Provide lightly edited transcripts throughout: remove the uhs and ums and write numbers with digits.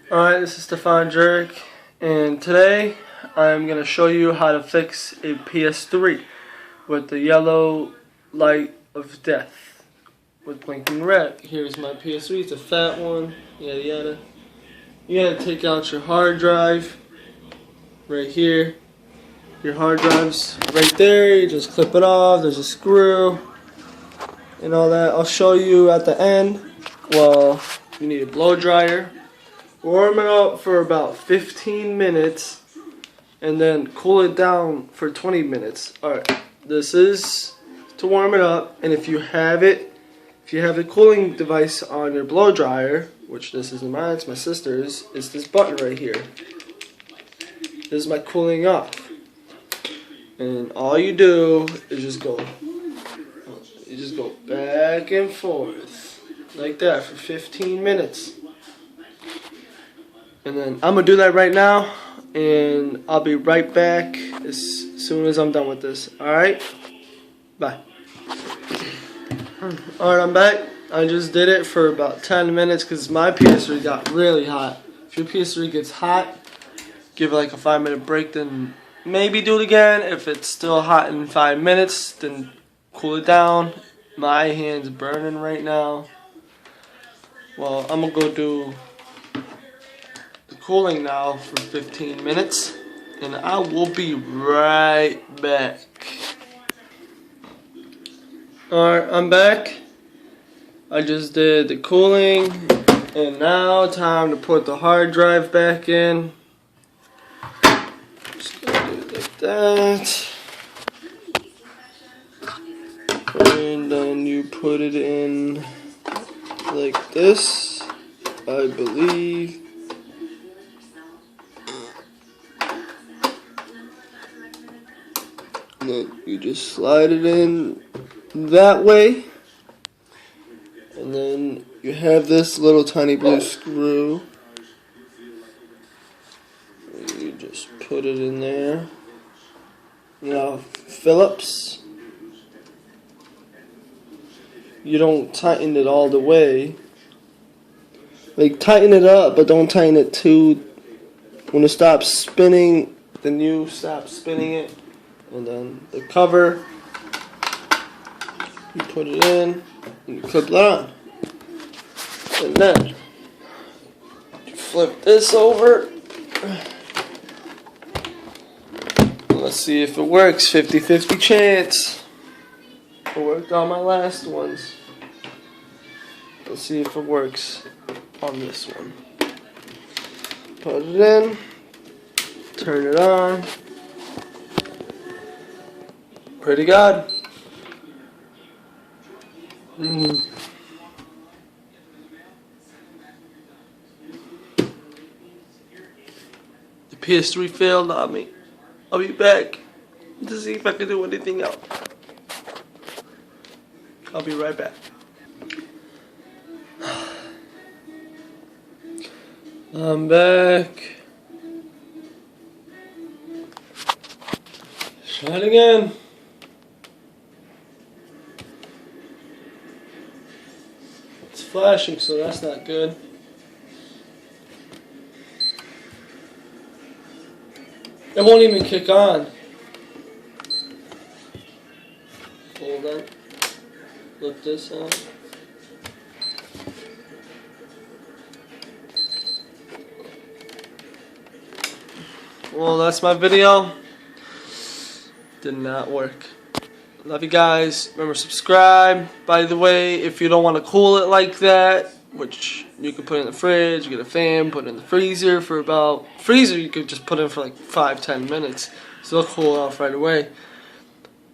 Alright, this is Stefan Jurek, and today I'm going to show you how to fix a ps3 with the yellow light of death with blinking red. Here's my ps3, it's a fat one, yada yada. You gotta take out your hard drive right here. Your hard drive's right there, you just clip it off, there's a screw and all that. I'll show you at the end. Well, you need a blow dryer. Warm it up for about 15 minutes and then cool it down for 20 minutes. Alright, this is to warm it up, and if you have the cooling device on your blow dryer, which this isn't mine, it's my sister's, it's this button right here. This is my cooling off. And all you do is just go back and forth like that for 15 minutes. And then I'm going to do that right now, and I'll be right back as soon as I'm done with this. Alright? Bye. Alright, I'm back. I just did it for about 10 minutes because my PS3 got really hot. If your PS3 gets hot, give it like a 5-minute break, then maybe do it again. If it's still hot in 5 minutes, then cool it down. My hand's burning right now. Well, I'm going to go do cooling now for 15 minutes, and I will be right back. Alright, I'm back. I just did the cooling, and now time to put the hard drive back in. Just gonna do it like that, and then you put it in like this, I believe. And then you just slide it in that way, and then you have this little tiny blue screw, and you just put it in there. Now Phillips, you don't tighten it all the way, like tighten it up, but don't tighten it too. When it stops spinning, then you stop spinning it. And then the cover, you put it in, and you clip it on. And then you flip this over. Let's see if it works. 50-50 chance. It worked on my last ones. Let's see if it works on this one. Put it in, turn it on. Pretty good. The PS3 failed on me. I'll be back to see if I can do anything else. I'll be right back. I'm back. Try it again. Flashing, so that's not good. It won't even kick on. Hold on. Flip this out. Well, that's my video. Did not work. Love you guys. Remember, subscribe. By the way, if you don't want to cool it like that, which you can put in the fridge, you get a fan, put it in the freezer for about... Freezer you could just put in for like 5-10 minutes. So it'll cool off right away.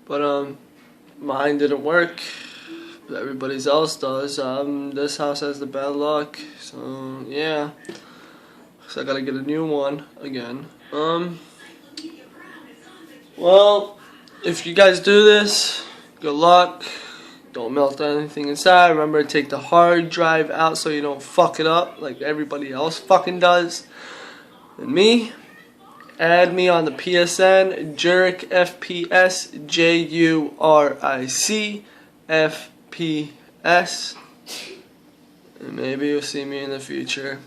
But mine didn't work. But everybody's else does. This house has the bad luck. So yeah. So I gotta get a new one again. Well, if you guys do this, good luck. Don't melt anything inside. Remember to take the hard drive out so you don't fuck it up like everybody else fucking does. And me, add me on the PSN, Juric FPS, JURIC FPS. And maybe you'll see me in the future.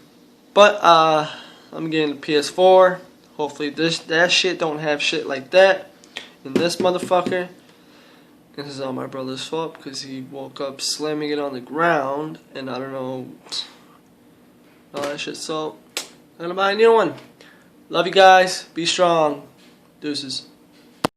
Bye. But I'm getting the PS4. Hopefully that shit don't have shit like that in this motherfucker. This is all my brother's fault because he woke up slamming it on the ground, and I don't know all that shit. So I'm gonna buy a new one. Love you guys. Be strong. Deuces.